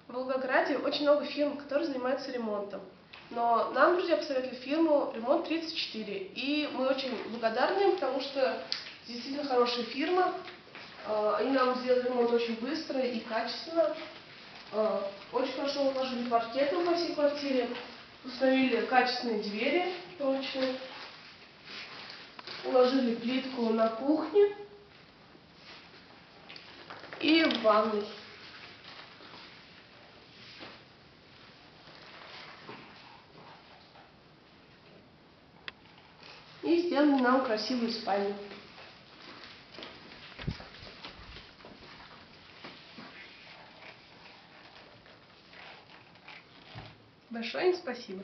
В Волгограде очень много фирм, которые занимаются ремонтом. Но нам друзья посоветовали фирму «Ремонт 34». И мы очень благодарны им, потому что действительно хорошая фирма. Они нам сделали ремонт очень быстро и качественно. Очень хорошо уложили паркеты по всей квартире. Установили качественные двери прочные. Уложили плитку на кухне и в ванной. И сделали нам красивую спальню. Большое им спасибо.